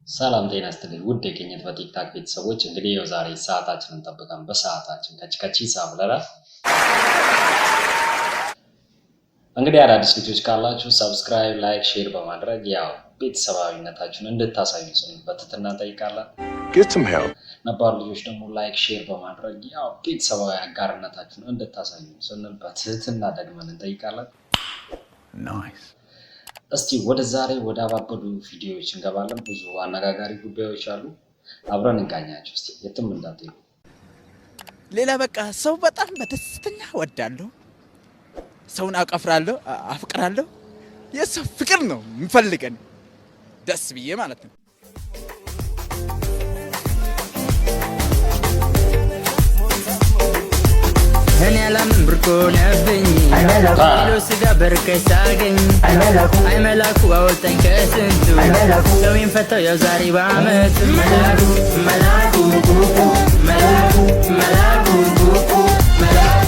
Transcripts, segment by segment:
ሰላም ጤና ይስጥልኝ ውድ የቅኝት በቲክታክ ቤተሰቦች እንግዲህ የዛሬ ሰዓታችንን ጠብቀን በሰዓታችን ከቺ ሳብለራ እንግዲህ አዳዲስ ልጆች ካላችሁ ሰብስክራይብ ላይክ ሼር በማድረግ ያው ቤተሰባዊነታችሁን እንድታሳዩ ስንል በትህትና እንጠይቃለን። Get some help. ነባር ልጆች ደግሞ ላይክ ሼር በማድረግ ያው ቤተሰባዊ አጋርነታችሁን እንድታሳዩ ስንል በትህትና ደግመን እንጠይቃለን። Nice. እስቲ ወደ ዛሬ ወደ አባበዱ ቪዲዮዎች እንገባለን። ብዙ አነጋጋሪ ጉዳዮች አሉ፣ አብረን እንቃኛቸው። እስቲ የትም እንዳትሄዱ። ሌላ በቃ ሰው በጣም በደስተኛ ወዳለሁ፣ ሰውን አቀፍራለሁ፣ አፍቅራለሁ። የሰው ፍቅር ነው የምፈልገን ደስ ብዬ ማለት ነው። እኔ አላምን ብርቆ ነብኝ ኪሎ ስጋ በርካሽ ሳገኝ አይመላኩ አወጣኝ ከስንቱ ሰውን ፈታው ያው ዛሬ በአመቱ መላኩ መላኩ መላኩ መላኩ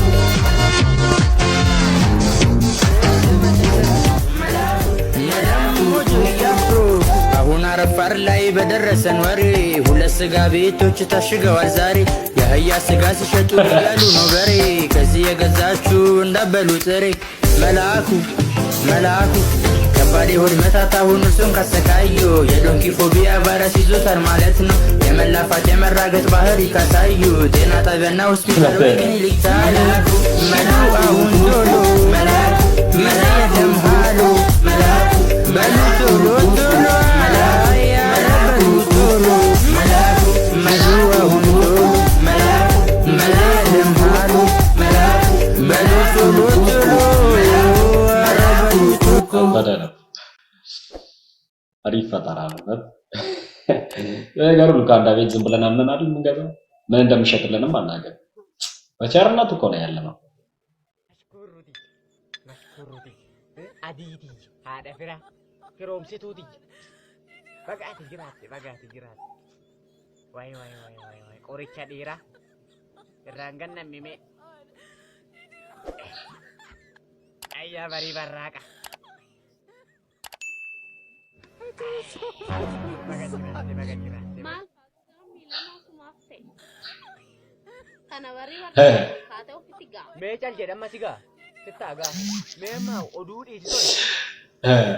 አሁን አረፋር ላይ በደረሰን ወሬ ሁለት ስጋ ቤቶች ታሽገዋል ዛሬ የአህያ ስጋ ሲሸጡ ያሉ ነው በሬ ከዚህ የገዛችሁ እንዳበሉ ጥሬ መላኩ መላኩ ከባድ የሆድ መታት አሁን እርሱን ካሰቃዩ የዶንኪ ፎቢያ ቫይረስ ይዞታል ማለት ነው። የመላፋት የመራገጥ ባህሪ ካሳዩ ጤና ጣቢያና ሆስፒታል ወይ ክሊኒክ ታላኩ መላኩ አሁን ቶሎ መላኩ መላየለም ሃሎ መላኩ በሉ ቶሎ ቶሎ መላያ በሉ ቶሎ መላኩ መሉ አሁን ቶሎ መላኩ መላየለም ሃሎ መላኩ በሉ ቶሎ ቶሎ በደለ አሪፍ ፈጠራ ነው። የነገሩ ሉካንዳ ቤት ዝም ብለን አምነን አይደል የምንገዛው? ምን እንደሚሸጥልንም አናውቅም። በቸርነት እኮ ነው ያለነው። አዲዲ አደፍራ ክሮምሲቱቲ በጋት ጅራት ዋይ ቆሪቻ ዲራ ራንገና ሚሜ አያ በሪ በራቃ meecal jedhama sigaa sittaagaa meemaa oduu dhiisitoon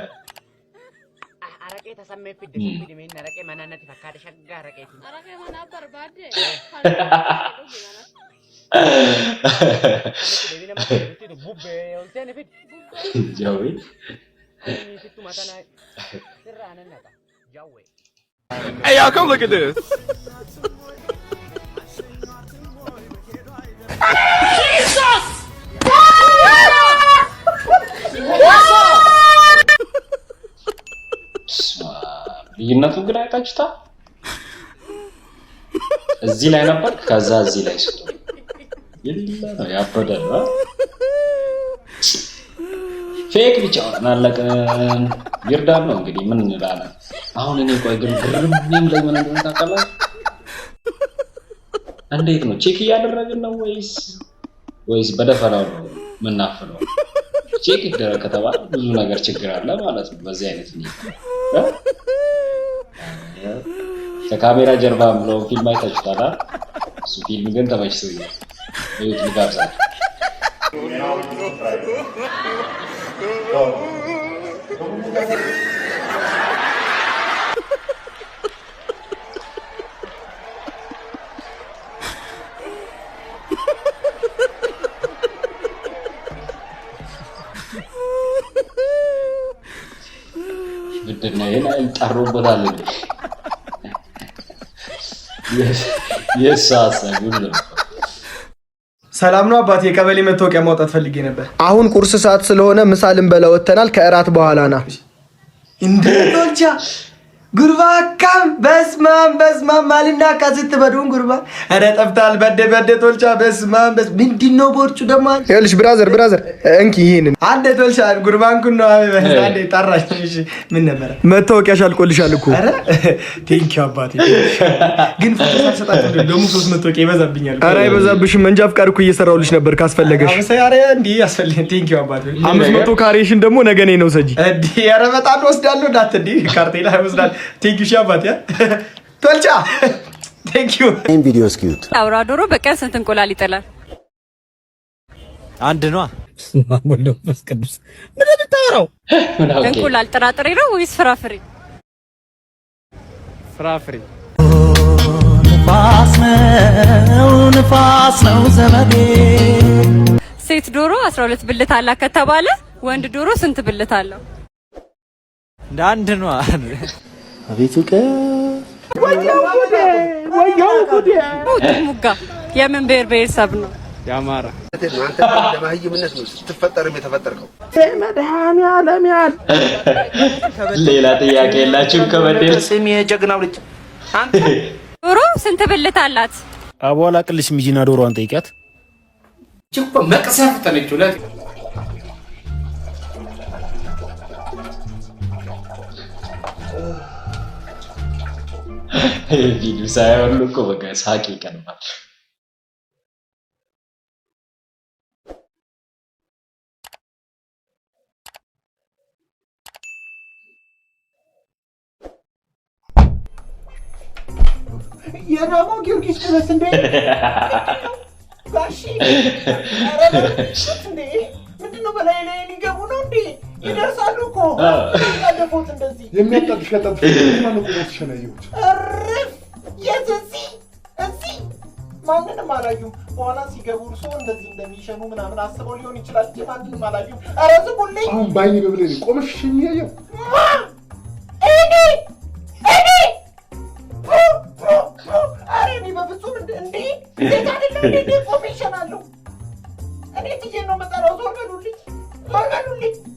araqee tasammee fidde meen araqee manannatti fakkaata shaggaa araqeetiin araqee manaa barbaadde deebina mataa bubbee olteeni fidde jawi fittu matanaa sirra anannata jawwe. Hey, y'all, come look at this. ልዩነቱን ግን አይታችሁታ? እዚህ ላይ ነበር፣ ከዛ እዚህ ላይ ስቶ ይልላ ነው ያበደል። ፌክ ብቻ ማለቀን ይርዳል ነው እንግዲህ ምን እንላለን። አሁን እኔ ቆይ ግን ግርም ላይ ምን እንደሆነ ታውቃለህ? እንዴት ነው ቼክ እያደረግን ነው ወይስ በደፈናው ነው ምናፍነው? ቼክ ይደረግ ከተባለ ብዙ ነገር ችግር አለ ማለት ነው። በዚህ አይነት ነው ከካሜራ ጀርባ ብለው ፊልም አይታችሁታል? እሱ ፊልም ግን ተመችቶኛል። እዩት ልጋብዛችሁ። ምንድነው ይሄን ጠሩበታል እንዴ? የሳሰጉን ነው። ሰላም ነው አባቴ፣ ቀበሌ መታወቂያ ማውጣት ፈልጌ ነበር። አሁን ቁርስ ሰዓት ስለሆነ ምሳ ልንበላ ወጥተናል። ከእራት በኋላ ና። እንዴ ቶልቻ ጉርባ ካም በስማም ማልና ካዝት በዱን ጉርባ አረ ጠፍታል። በደ ቶልቻ በስማም ምንድነው ቦርጩ ደማ? ይኸውልሽ ብራዘር እንኪ ይሄንን አንዴ ቶልቻ ጉርባን ኩን ነው አንዴ ጠራሽ። እሺ ምን ነበር? መታወቂያሽ አልቆልሻል እኮ። አረ ቴንክ ዩ አባቴ። ግን ፍቅር ሰጣችሁ ደግሞ 3 መታወቂያ ይበዛብኛል። አረ አይበዛብሽም። መንጃ ፍቃድ እኮ እየሰራሁልሽ ነበር ካስፈለገሽ። አረ እንዴ ያስፈልግ። ቴንክ ዩ አባቴ። 500 ካሬሽን ደግሞ ነገ ነው ሰጂ። እንዴ አረ በጣም ወስዳለሁ። ዳት እንዴ ካርቴ ላይ ወስዳለሁ ቴንክ ዩ ሻባት ያ ቶልቻ ቴንክ ዩ ይሄን ቪዲዮ እስኪዩት። አውራ ዶሮ በቀን ስንት እንቁላል ይጥላል? አንድ ነው። ማሞሎ መስቀዱስ ምን ልታወራው? እንቁላል ጥራጥሬ ነው ወይስ ፍራፍሬ? ፍራፍሬ። ንፋስ ነው ዘመዴ። ሴት ዶሮ 12 ብልት አላት ከተባለ ወንድ ዶሮ ስንት ብልት አለው? እንደ አንድ ነው። አቤቱ ሙጋ የምን ብሔር ብሔረሰብ ነው? የአማራ። አንተ ለማህይምነት ነው ስትፈጠርም የተፈጠርከው። መድኃኒዓለም ያል ሌላ ጥያቄ የላችሁም? ከበደል ስሚ የጀግናው ልጅ አንተ ዶሮ ስንት ብልት አላት? አቧላ ቅልሽ ሚጂና ዶሮዋን ጠይቂያት። ጭቆ መቅሰፍት ነች ሁለት ቪዲዮ ሳይሆን እኮ በቃ ሳቂ ይቀርባል። የራሞ ጊዮርጊስ ድረስ እንዴ ጋሺ እንዴ ምንድነው በላይ ላይ ሊገቡ ነው እንዴ? ይደርሳሉ እኮ ያለፉት እንደዚህ የሚያጣጥሽ ማነው ቆሞ ተሸናየሁት? እርፍ የዚህ እዚህ ማንንም አላዩም። በኋላ ሲገቡ እርሶ እንደዚህ እንደሚሸኑ ምናምን አስበው ሊሆን ይችላል እንጂ ማንንም አላዩም። ኧረ ዝሙልኝ። አሁን ባይኔ በብሌ ቆመሽ የሚያየው እኔ እኔ በፍጹም እንዴ እንዴት አይደለም እንዴ ቆሜ ይሸናለሁ። እኔ ትዬ ነው መጠራው። ዞር በሉልኝ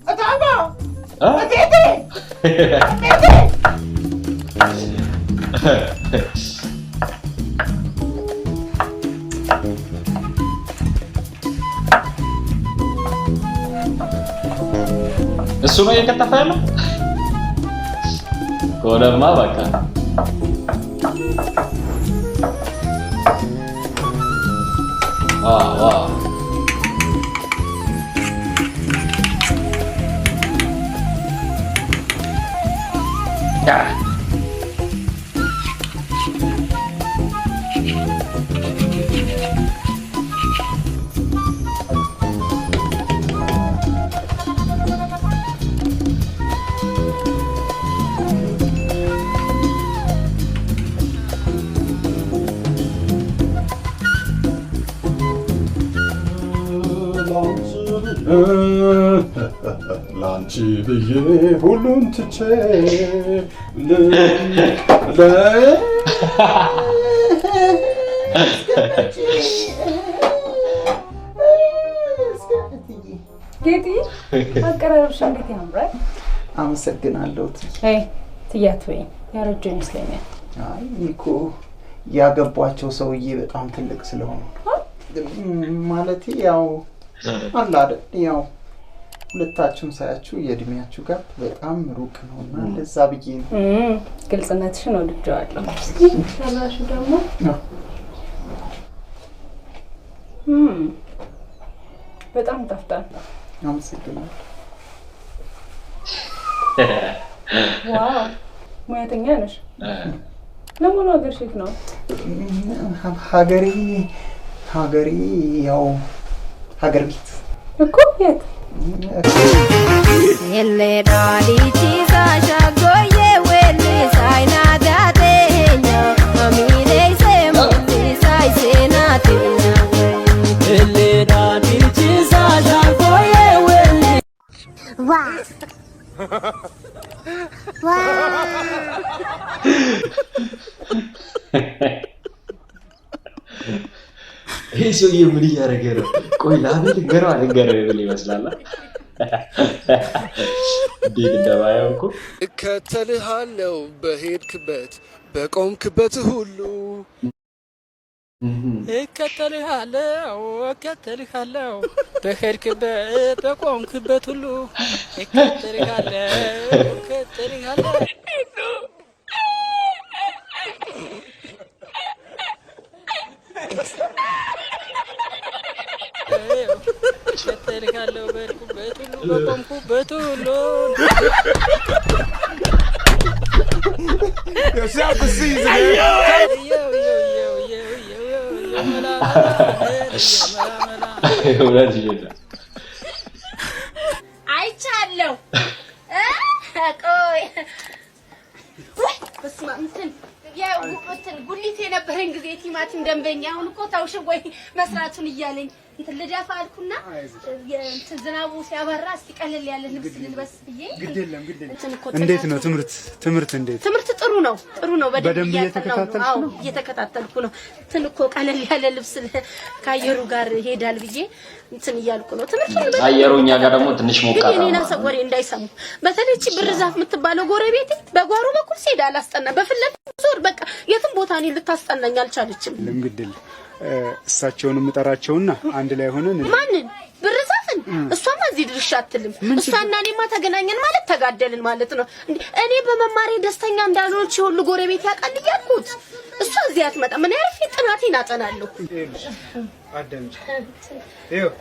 እታባ እቴቴ እሱ ነው እየከተፈ ያለው ከሆነማ በቃ ዋው ላንቺ ብዬ ሁሉን ትቼ ጌጤ አቀራረብሽ እንዴት ያምራል! አመሰግናለሁ። ትያት ወይ ያረጀ ይመስለኛል። አይ እኮ ያገቧቸው ሰውዬ በጣም ትልቅ ስለሆኑ ማለት ያው አለ አይደል ያው ሁለታችሁም ሳያችሁ የእድሜያችሁ ጋር በጣም ሩቅ ነውና ለዛ ብዬ ነው። ግልጽነትሽን ወድጄዋለሁ። ሰላሽ ደግሞ በጣም ጠፍጣል። አመሰግናለሁ። ዋው ሙያተኛ ነሽ። ለምን ሀገር ሼፍ ነው? ሀገሬ ያው ሀገር ቤት እኮ የት? ይሄ ሰውዬ ምን እያደረገ ነው? ቆይ ላቤል ገረው ብል ይመስላል። እንዴት እንደማየው እኮ እከተልሃለሁ በሄድክበት በቆምክበት ሁሉ እከተልሃለሁ በሄድክበት በቆምክበት ሁሉ እከተልሃለሁ እከተልሃለሁ በሄድኩበት ሁሉ በቆምኩበት ሁሉ Yo, shout the season, man. አይቻለሁ ቆይ በስመ አብ እንትን ጉሊት የነበረን ጊዜ ቲማቲም ደንበኛ አሁን እኮ ታውሽ ወይ መስራቱን እያለኝ እንትን ልዳፋ አልኩና እንትን ዝናቡ ሲያበራ እስቲ ቀለል ያለ ልብስ ልልበስ ብዬ ግዴለም እንዴት ነው ትምህርት እንዴት ትምህርት ጥሩ ነው በደንብ እየተከታተልኩ ነው እንትን እኮ ቀለል ያለ ልብስ ካየሩ ጋር ሄዳል ብዬ እንትን እያልኩ ነው ትምህርት አየሩኛ ጋር ደግሞ ትንሽ ሞቃታ ነው እኔና ሰወሬ እንዳይሰሙ በተለይ እቺ ብርዛፍ የምትባለው ጎረቤቴ በጓሮ በኩል ሲሄድ አላስጠና በፍለት ዞር በቃ የትም ቦታ እኔ ልታስጠናኝ አልቻለችም ለምግድል እሳቸውን ምጠራቸውና አንድ ላይ ሆነን ማንን ብርዛፍን እሷማ እዚህ ድርሻ አትልም እሷና እኔማ ተገናኘን ማለት ተጋደልን ማለት ነው እኔ በመማሬ ደስተኛ እንዳልሆንች ሁሉ ጎረቤት ያውቃል እያልኩት እሷ እዚህ አትመጣም እኔ አርፌ ጥናቴን አጠናለሁ አዳምጪ ይኸው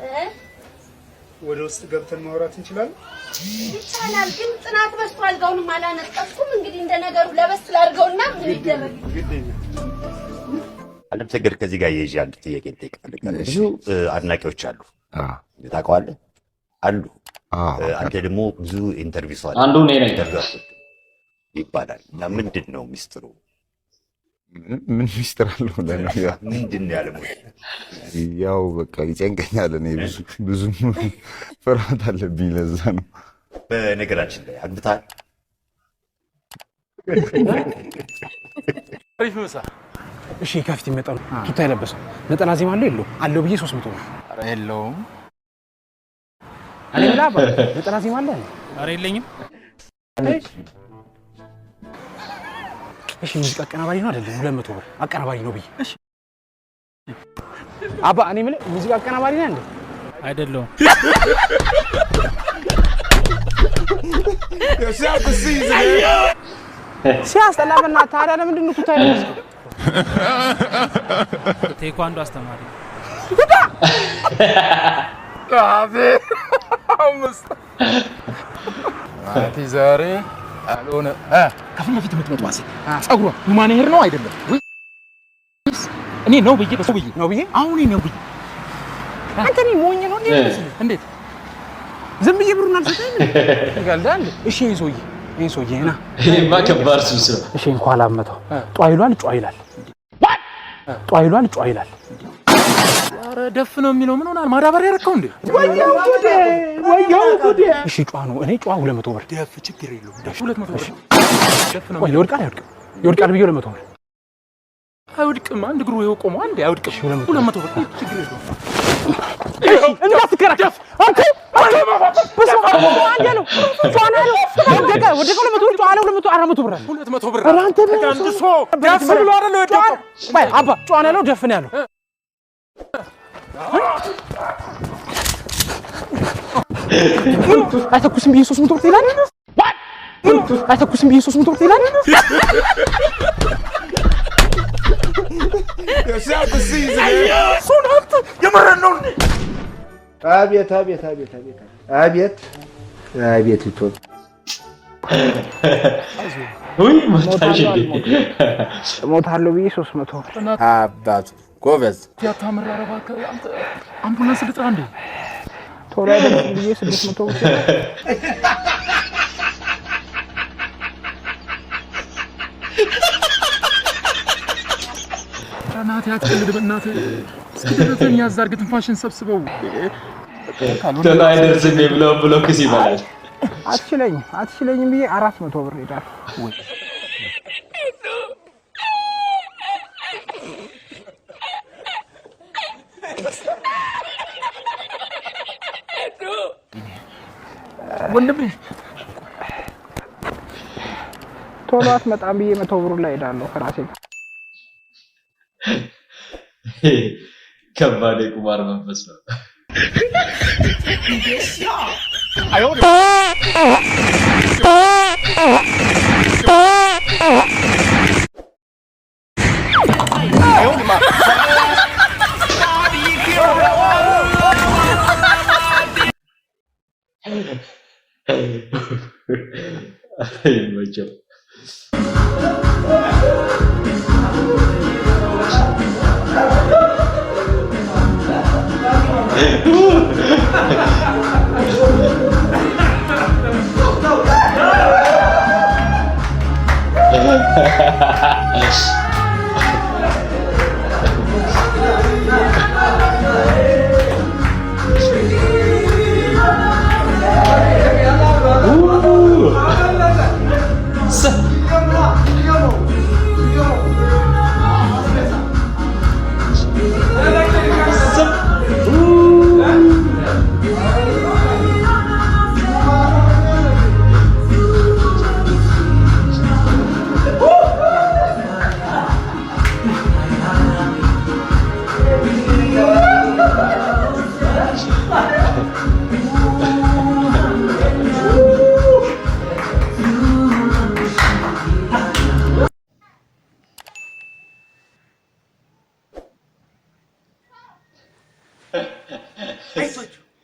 ወደ ውስጥ ገብተን ማውራት እንችላለን ይቻላል ግን ጥናት በስቷል ጋውንም አላነጠፍኩም እንግዲህ እንደነገሩ ለበስ ላድርገውና ምን ይደረግ አለም ሰገድ ከዚህ ጋር የጂ አንድ ጥያቄ ልጠይቃለሁ ብዙ አድናቂዎች አሉ ታውቀዋለህ አሉ አንተ ደግሞ ብዙ ኢንተርቪው አለ አንዱ ነኝ ይባላል እና ምንድነው ሚስጥሩ ምን ሚስጥር አለው ለነገ ምንድነው ያለው ያው በቃ ይጨንቀኛል እኔ ብዙ ፍርሃት አለብኝ ለዛ ነው በነገራችን ላይ አግብታል አሪፍ ምሳ እሺ ከፊት ይመጣሉ ቱታ የለበሰው ነጠላ ዜማ አለው ብዬ 300 ነው ኧረ የለውም እኔ ላባ ነጠላ ዜማ አለ ኧረ የለኝም እሺ ሙዚቃ አቀናባሪ ነው አይደለም 200 ብር አቀናባሪ ነው ብዬ እሺ አባ እኔ ምን ሙዚቃ አቀናባሪ ነህ እንዴ አይደለም Shout the season, ሲያስጠላበና ታዲያ ለምንድን ነው ቱታ የለበሰው ቴኳንዶ አስተማሪ ካፌ አምስት አቲ ዛሬ አልሆነ ከፊት ለፊት የምትመጣው አሴ ጸጉሯ ሁማን ሄር ነው አይደለም እኔ ነው ብዬ በሰው ብዬ ነው ብዬ አሁን ነው ብዬ አንተ ነኝ ሞኝ ነው እንዴት ዝም ብዬ ብሩን አልሰጠኝ ይጋልዳል እሺ ይሄ ሰውዬ ና ይሄማ ከባድ ሱስ ነው እሺ እንኳን አላመተው ጧይሏል ጧይላል ኧረ ደፍ ነው የሚለው ምን ሆናል ማዳበሪያ ያረከው እንዴ ወያው ጉዴ እሺ ጧ ነው እኔ ጧ 200 ብር ደፍ ችግር የለውም ደፍ 200 ብር ደፍ ነው ይወድቃል ብዬ 200 ብር አይወድቅም አንድ ግሩ ይኸው ቆሞ አንድ አይወድቅም 200 ብር ችግር የለውም እንዳትከራከፍ አንተ በስመ አብ አንዴ ነው ጫና ነው ወደቀ 200 ብር ጫና 400 ብር 200 ብር አንተ አንድሶ ደፍ ብሎ አይደል ወደቀ ባይ አባ ጫና ነው ደፍ ነው ያለው አይተኩስም ብዬ 300 ብር ይላል አይተኩስም ብዬ 300 ብር ይላል Shout the season, ሱናት የመረነው አቤት ይቶት ወይ ሞታለሁ ብዬ 300 ብር አባቱ ጎበዝ ያታመራረባ አንተ አምቡላንስ ልጥራ እንዴ ቶሎ አይደለም ብዬ 600 ብር እናት ያቀልድ በእናት እስኪደረተኛ ያዛርግ ትንፋሽን ሰብስበው ተላ አይደርስም ብለው ክስ ይባላል አትችለኝም ብዬ 400 ብር ይዳል ወይ ወንድሜ ቶሎ አትመጣም ብዬ 100 ብር ላይ ሄዳለሁ ከራሴ ከባድ የቁማር መንፈስ ነው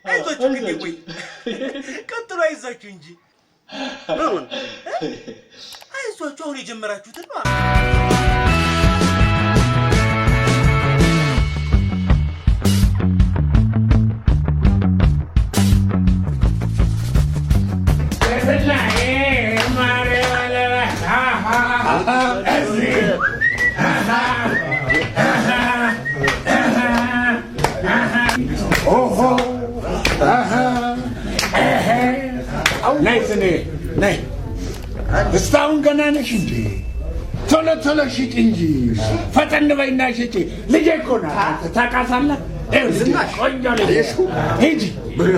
አይዟችሁ ግን ወይ ቀጥሎ አይዟችሁ እንጂ አሁን አይዟችሁ አሁን የጀመራችሁት ነው ነይ እስካሁን ገና ነሽ እንጂ ቶሎ ቶሎ ሽጭ እንጂ ፈጠን በይና ሽጭ። ልጄ እኮ ናት ታውቃታለህ። ቆንጆ ልጅ ሂጂ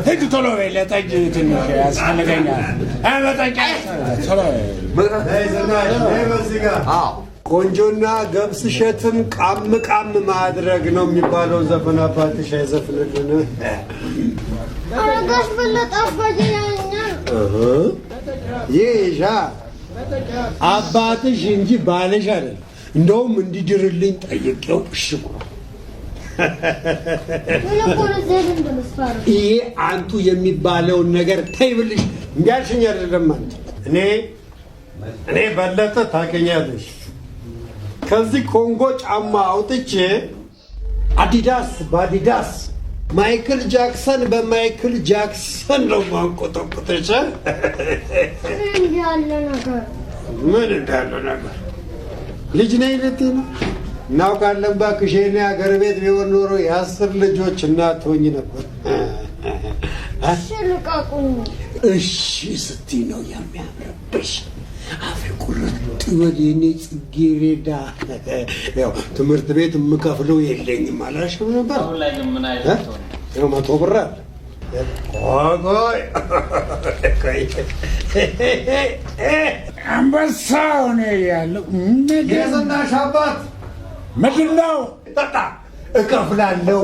ሂጂ ቶሎ በይ። ለጠጅ ትንሽ ያስፈልገኛል። መጠጫ ቶሎ ቆንጆና ገብስ እሸትን ቃም ቃም ማድረግ ነው የሚባለው ዘፈን አባትሽ አይዘፍንልን? አረጋሽ በለጠ አባጀኛኛል ይሻ አባትሽ እንጂ ባልሽ አይደል። እንደውም እንዲድርልኝ ጠይቄው እሺ ብሎ ይሄ አንቱ የሚባለውን ነገር ተይ ብልሽ እንዲያልሽኝ አይደለም አንተ እኔ በለጠ ታውቂኛለሽ። ከዚህ ኮንጎ ጫማ አውጥቼ አዲዳስ በአዲዳስ ማይክል ጃክሰን በማይክል ጃክሰን ነው ማንቆጠቆጠች። ምን እንዳለ ነገር ልጅ ነኝ ልትይ ነው? እናውቃለን እባክሽ። የእኔ ሀገር ቤት ቢሆን ኖሮ የ10 ልጆች እናት ሆኜ ነበር። እሺ ስትይ ነው የሚያምርብሽ። አፌ ቁርጥ ወደ እኔ ጽጌረዳ። ያው ትምህርት ቤት የምከፍለው የለኝም አላልሽም ነበር? አሁን ላይ ግን ምን አይነት ነው? ያው 100 ብር አለ። አንበሳው ነው ያለው። የዝናሽ አባት ምንድን ነው? ጠጣ እከፍላለሁ።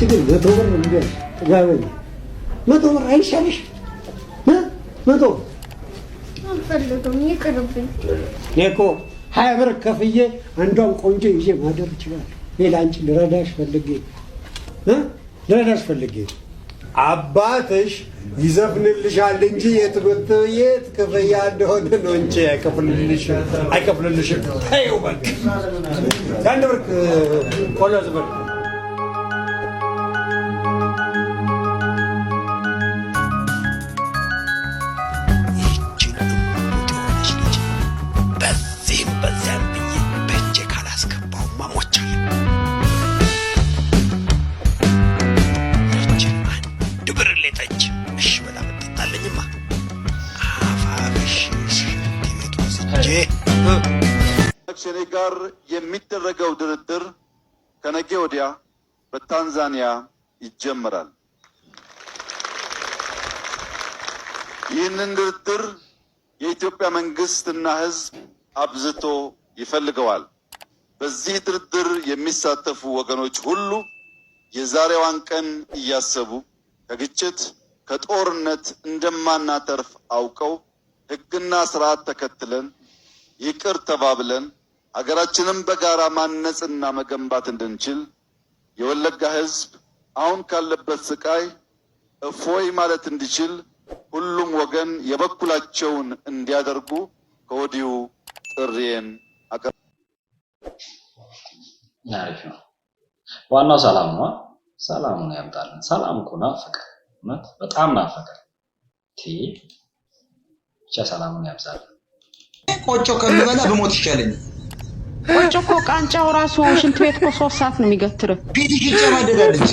ግን 100 ብር እንደ ጥጋበኝ 100 ብር አይሻልሽ? 100 አልፈልግም፣ ይቅርብኝ። እኔ እኮ 20 ብር ከፍዬ አንዷን ቆንጆ ይዤ ማደር እችላለሁ። ሌላ አንቺ ልረዳሽ ፈልጌ አባትሽ ይዘፍንልሻል እንጂ የትምህርት ቤት ክፍያ እንደሆነ ነው እንጂ አይከፍልልሽም። ተይው በቃ። አንድ ብር ቆሎ ዝበል ከኔ ጋር የሚደረገው ድርድር ከነገ ወዲያ በታንዛኒያ ይጀምራል። ይህንን ድርድር የኢትዮጵያ መንግስትና ሕዝብ አብዝቶ ይፈልገዋል። በዚህ ድርድር የሚሳተፉ ወገኖች ሁሉ የዛሬዋን ቀን እያሰቡ ከግጭት ከጦርነት እንደማናተርፍ አውቀው ሕግና ስርዓት ተከትለን ይቅር ተባብለን ሀገራችንን በጋራ ማነጽና መገንባት እንድንችል የወለጋ ሕዝብ አሁን ካለበት ስቃይ እፎይ ማለት እንዲችል ሁሉም ወገን የበኩላቸውን እንዲያደርጉ ከወዲሁ ጥሪዬን አሪፍ ነው። ዋናው ሰላም ነው። ሰላሙን ያምጣልን። ሰላም እኮ ናፍቅ ማለት በጣም ናፈቀኝ። ብቻ ሰላሙን ያብዛል። ቆጮ ከምበላ በሞት ይሻለኝ። ቆጮ እኮ ቃንጫው ራሱ ሽንት ቤት እኮ 3 ሰዓት ነው የሚገትረው። ፒቲሽ ይጨማደዳል እንጂ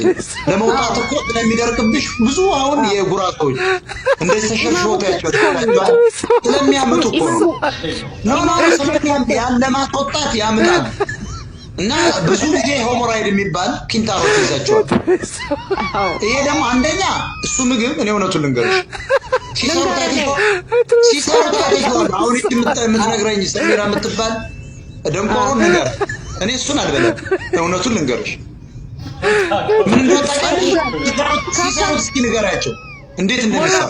ለመውጣት እኮ ስለሚደርቅብሽ ብዙ አሁን የጉራቶች እንደዚህ ተሸርሽወታቸው ስለሚያምጡ እኮ ነው። ያን ለማስወጣት ያምናል። እና ብዙ ጊዜ ሆሞራይድ የሚባል ኪንታሮት ይዛቸዋል። ይሄ ደግሞ አንደኛ እሱ ምግብ እኔ እውነቱን ልንገርሽ ሲሰሩት አሁን የምትነግረኝ ሰሚራ የምትባል ደንቆሮ ነገር እኔ እሱን አልበለም። እውነቱን ልንገርሽ ምን እንደታውቃለሽ? ሲሰሩት እስኪ ንገራቸው እንዴት እንደሚሰሩ።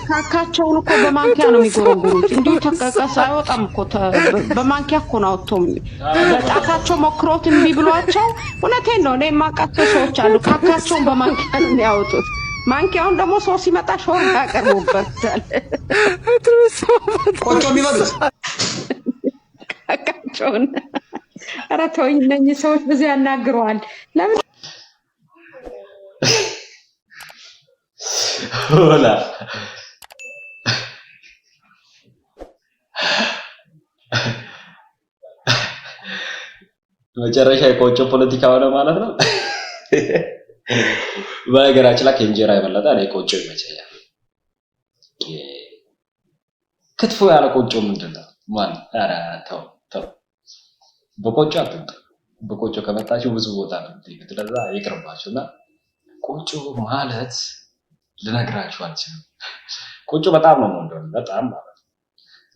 ካካቸውን እኮ በማንኪያ ነው የሚጎረጉሩት። እንዲሁ ተቀቀስ አይወጣም እኮ በማንኪያ እኮ ነው አውጥቶ በጣታቸው ሞክሮት እምቢ ብሏቸው። እውነቴን ነው። እኔ የማውቃቸው ሰዎች አሉ ካካቸውን በማንኪያ ነው የሚያወጡት። ማንኪያውን ደግሞ ሰው ሲመጣ ሾርባ ያቀርቡበታል። ቆጮ የሚበሉት ካካቸውን። ኧረ ተወኝ፣ እነኝህ ሰዎች ብዙ ያናግረዋል። ለምን ወላ መጨረሻ የቆጮ ፖለቲካ ሆነ ማለት ነው። በነገራችን ላይ ከእንጀራ የበለጠ እኔ ቆጮ ይመቸኛል። ክትፎ ያለ ቆጮ ምንድን ነው? ማን ኧረ ተው በቆጮ አትምጡ። በቆጮ ከመጣችሁ ብዙ ቦታ ነው ስለዛ ይቅርባችሁና ቆጮ ማለት ልነግራችሁ አልችልም። ቆጮ በጣም ነው የምወደው፣ በጣም ማለት ነው።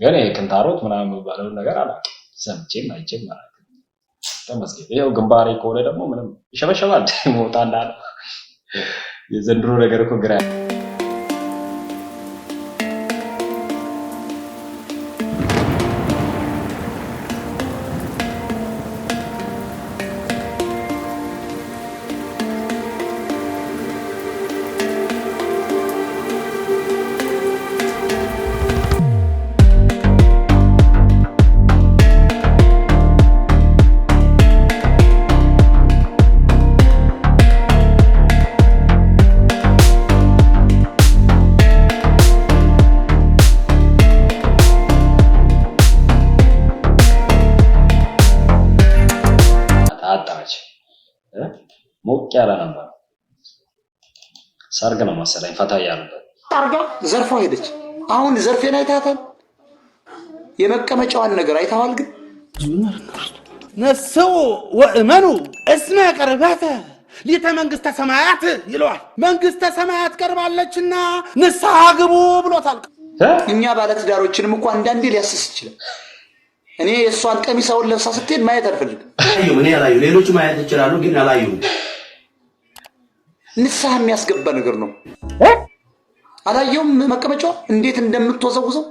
ግን የክንታሮት ምናምን የሚባለው ነገር አላውቅም፣ ሰምቼም አይቼም ማለት ነው። ተመስገን። ይኸው ግንባሬ ከሆነ ደግሞ ምንም ይሸበሸባል ሞታ እንዳለ የዘንድሮ ነገር እኮ ግራ ሞቅ ያለ ነበር። ሰርግ ነው መሰለኝ ፈታ ያለበት አርጋ ዘርፋ ሄደች። አሁን ዘርፌን አይታታል። የመቀመጫዋን ነገር አይታዋል። ግን ነስው ወእመኑ እስመ ቀርበተ ሊተ መንግስተ ሰማያት ይለዋል። መንግስተ ሰማያት ቀርባለችና ንስሐ ግቡ ብሎታል። እኛ ባለትዳሮችንም እኮ አንዳንዴ ሊያስስ ይችላል። እኔ የእሷን ቀሚሳውን ለብሳ ስትሄድ ማየት አልፈልግም። እኔ አላዩ፣ ሌሎቹ ማየት ይችላሉ፣ ግን አላዩ። ንስሐ የሚያስገባ ነገር ነው። አላየውም መቀመጫዋ እንዴት እንደምትወዘውዘው።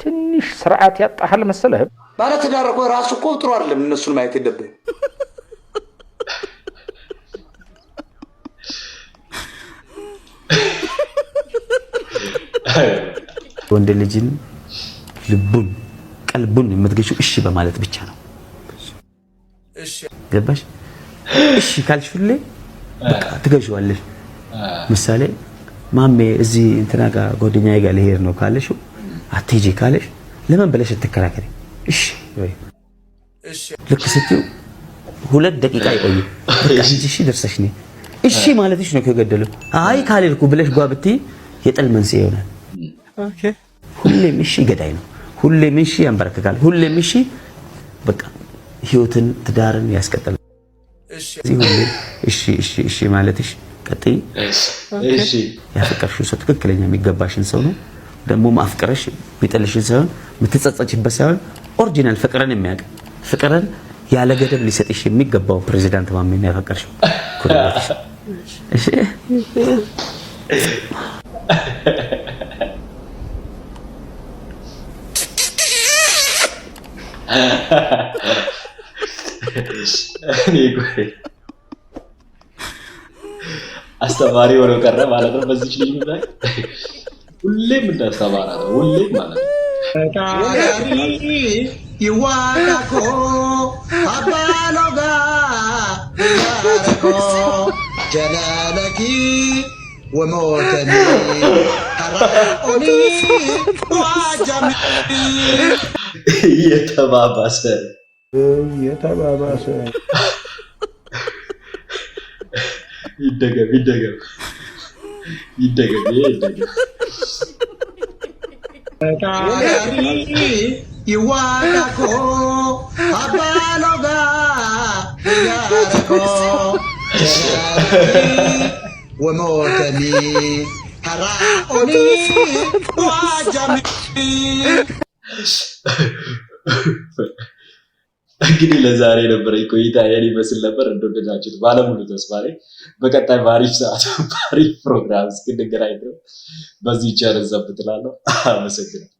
ትንሽ ስርዓት ያጣሃል መሰለህ። ባለትዳር እኮ ራሱ እኮ ጥሩ አይደለም። እነሱን ማየት የለብህም። ወንድ ልጅን ልቡን ቀልቡን የምትገዢው እሺ በማለት ብቻ ነው። እሺ ገባሽ? እሺ ካልሽውለ በቃ ትገዢዋለሽ። ምሳሌ ማሜ እዚህ እንትና ጋር ጓደኛዬ ጋር ልሄድ ነው ካለሽው አትሄጂ ካለሽ ለምን ብለሽ ትከራከሪ? እሺ ወይ እሺ ልክ ስትይው 2 ደቂቃ ይቆይ። በቃ እሺ ደርሰሽ ነይ እሺ ማለትሽ ነው ከገደለው። አይ ካልልኩ ብለሽ ጓብቲ የጥል መንስኤ ይሆናል። ኦኬ ሁሌም እሺ ገዳይ ነው። ሁሌም እሺ ያንበረክካል። ሁሌም እሺ በቃ ህይወትን ትዳርን ያስቀጥላል። እሺ ማለትሽ ቀጥይ። እሺ ያፈቀርሽው ሰው ትክክለኛ የሚገባሽን ሰው ነው። ደግሞ ማፍቀርሽ ቢጠልሽን ሳይሆን የምትጸጸችበት ሳይሆን ኦሪጂናል ፍቅርን የሚያውቅ ፍቅርን ያለ ገደብ ሊሰጥሽ የሚገባው ፕሬዚዳንት ማሜ ነው ያፈቀርሽው። እሺ አስተማሪ ሆኖ ቀረ ማለት ነው። በዚህ ልጅ ላይ ሁሌም እንዳስተማራ ነው። ሁሌም ማለት ነው። ይዋጋኮ አባሎጋ ይዋጋኮ جلالك وموتني حرقني وعجبني እየተባባሰ ይደገም ይዋቃኮ አባሎጋ ያረኮ ወሞተኒ ሐራኦኒ ዋጃሚ እንግዲህ ለዛሬ የነበረኝ ቆይታ ይሄን ይመስል ነበር። እንደወደዳችሁት ባለሙሉ ተስፋ ነኝ። በቀጣይ ባሪፍ ሰዓት ባሪፍ ፕሮግራም እስክንገናኝ ድረስ በዚህ ቻናል ዘብትላለሁ። አመሰግናለሁ።